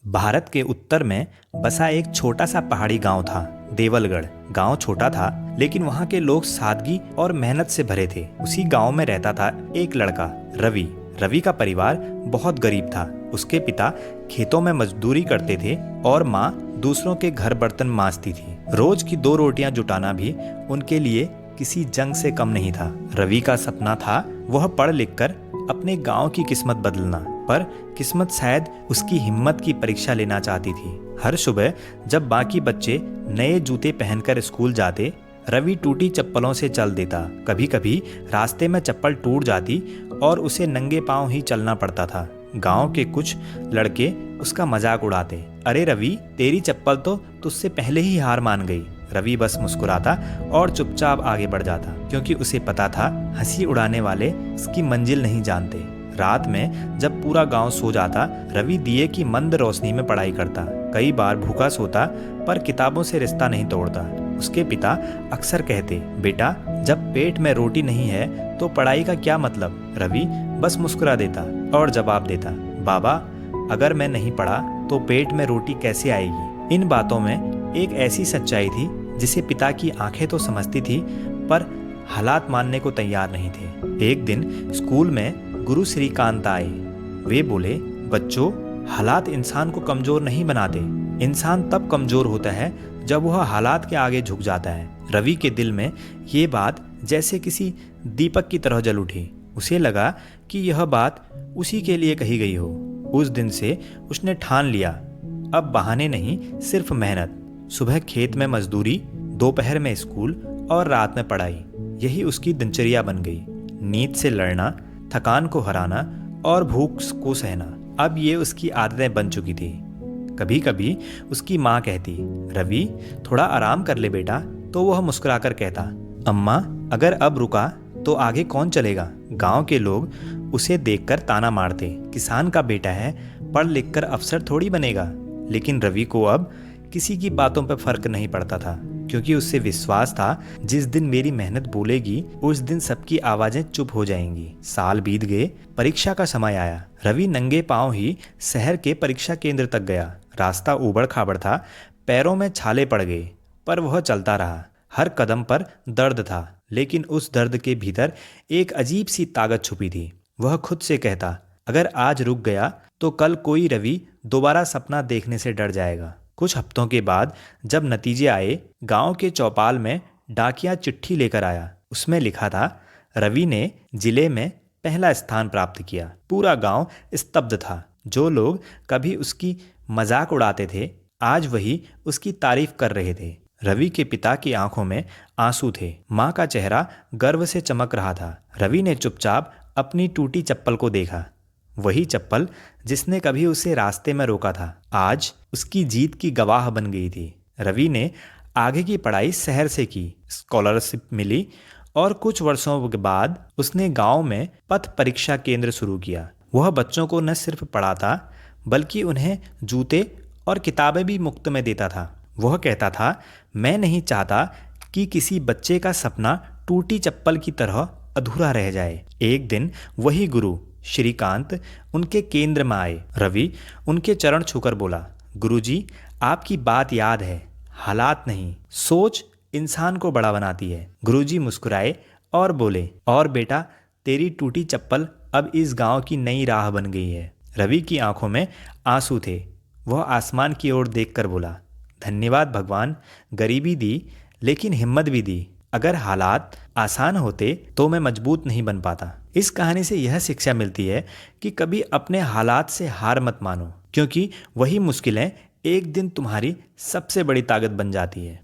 भारत के उत्तर में बसा एक छोटा सा पहाड़ी गांव था, देवलगढ़। गांव छोटा था, लेकिन वहां के लोग सादगी और मेहनत से भरे थे। उसी गांव में रहता था एक लड़का, रवि। रवि का परिवार बहुत गरीब था। उसके पिता खेतों में मजदूरी करते थे और माँ दूसरों के घर बर्तन मांजती थी। रोज की 2 रोटियां जुटाना भी उनके लिए किसी जंग से कम नहीं था। रवि का सपना था वह पढ़ लिख कर अपने गांव की किस्मत बदलना, पर किस्मत शायद उसकी हिम्मत की परीक्षा लेना चाहती थी। हर सुबह जब बाकी बच्चे नए जूते पहनकर स्कूल जाते, रवि टूटी चप्पलों से चल देता। कभी कभी रास्ते में चप्पल टूट जाती और उसे नंगे पांव ही चलना पड़ता था। गांव के कुछ लड़के उसका मजाक उड़ाते, अरे रवि, तेरी चप्पल तो तुझसे पहले ही हार मान गई। रवि बस मुस्कुराता और चुपचाप आगे बढ़ जाता, क्योंकि उसे पता था हंसी उड़ाने वाले उसकी मंजिल नहीं जानते। रात में जब पूरा गांव सो जाता, रवि दिए की मंद रोशनी में पढ़ाई करता। कई बार भूखा सोता, पर किताबों से रिश्ता नहीं तोड़ता। उसके पिता अक्सर कहते, बेटा, जब पेट में रोटी नहीं है तो पढ़ाई का क्या मतलब। रवि बस मुस्कुरा देता और जवाब देता, बाबा, अगर मैं नहीं पढ़ा तो पेट में रोटी कैसे आएगी। इन बातों में एक ऐसी सच्चाई थी जिसे पिता की आंखें तो समझती थी, पर हालात मानने को तैयार नहीं थे। एक दिन स्कूल में गुरु श्रीकांत आए। वे बोले, बच्चों, हालात इंसान को कमजोर नहीं बनाते। इंसान तब कमजोर होता है जब वह हालात के आगे झुक जाता है। रवि के दिल में ये बात जैसे किसी दीपक की तरह जल उठी। उसे लगा कि यह बात उसी के लिए कही गई हो। उस दिन से उसने ठान लिया, अब बहाने नहीं, सिर्फ मेहनत। सुबह खेत में मजदूरी, दोपहर में स्कूल और रात में पढ़ाई। यही उसकी दिनचर्या बन गई। नींद से लड़ना, थकान को हराना और भूख को सहना, अब ये उसकी आदतें बन चुकी थी। कभी कभी उसकी माँ कहती, रवि, थोड़ा आराम कर ले बेटा, तो वह मुस्कुराकर कहता, अम्मा, अगर अब रुका तो आगे कौन चलेगा। गांव के लोग उसे देखकर ताना मारते, किसान का बेटा है, पढ़ लिख कर अफसर थोड़ी बनेगा। लेकिन रवि को अब किसी की बातों पर फर्क नहीं पड़ता था, क्योंकि उससे विश्वास था जिस दिन मेरी मेहनत बोलेगी उस दिन सबकी आवाजें चुप हो जाएंगी। साल बीत गए, परीक्षा का समय आया। रवि नंगे पांव ही शहर के परीक्षा केंद्र तक गया। रास्ता ऊबड़ खाबड़ था, पैरों में छाले पड़ गए, पर वह चलता रहा। हर कदम पर दर्द था, लेकिन उस दर्द के भीतर एक अजीब सी ताकत छुपी थी। वह खुद से कहता, अगर आज रुक गया तो कल कोई रवि दोबारा सपना देखने से डर जाएगा। कुछ हफ्तों के बाद जब नतीजे आए, गांव के चौपाल में डाकिया चिट्ठी लेकर आया। उसमें लिखा था, रवि ने जिले में पहला स्थान प्राप्त किया। पूरा गांव स्तब्ध था। जो लोग कभी उसकी मजाक उड़ाते थे, आज वही उसकी तारीफ कर रहे थे। रवि के पिता की आंखों में आंसू थे। माँ का चेहरा गर्व से चमक रहा था। रवि ने चुपचाप अपनी टूटी चप्पल को देखा। वही चप्पल जिसने कभी उसे रास्ते में रोका था, आज उसकी जीत की गवाह बन गई थी। रवि ने आगे की पढ़ाई शहर से की, स्कॉलरशिप मिली और कुछ वर्षों के बाद उसने गांव में पथ परीक्षा केंद्र शुरू किया। वह बच्चों को न सिर्फ पढ़ाता, बल्कि उन्हें जूते और किताबें भी मुफ्त में देता था। वह कहता था, मैं नहीं चाहता कि किसी बच्चे का सपना टूटी चप्पल की तरह अधूरा रह जाए। एक दिन वही गुरु श्रीकांत उनके केंद्र में आए। रवि उनके चरण छूकर बोला, गुरुजी, आपकी बात याद है, हालात नहीं, सोच इंसान को बड़ा बनाती है। गुरुजी मुस्कुराए और बोले, और बेटा, तेरी टूटी चप्पल अब इस गांव की नई राह बन गई है। रवि की आंखों में आंसू थे। वह आसमान की ओर देखकर बोला, धन्यवाद भगवान, गरीबी दी लेकिन हिम्मत भी दी। अगर हालात आसान होते तो मैं मजबूत नहीं बन पाता। इस कहानी से यह शिक्षा मिलती है कि कभी अपने हालात से हार मत मानो, क्योंकि वही मुश्किलें एक दिन तुम्हारी सबसे बड़ी ताकत बन जाती है।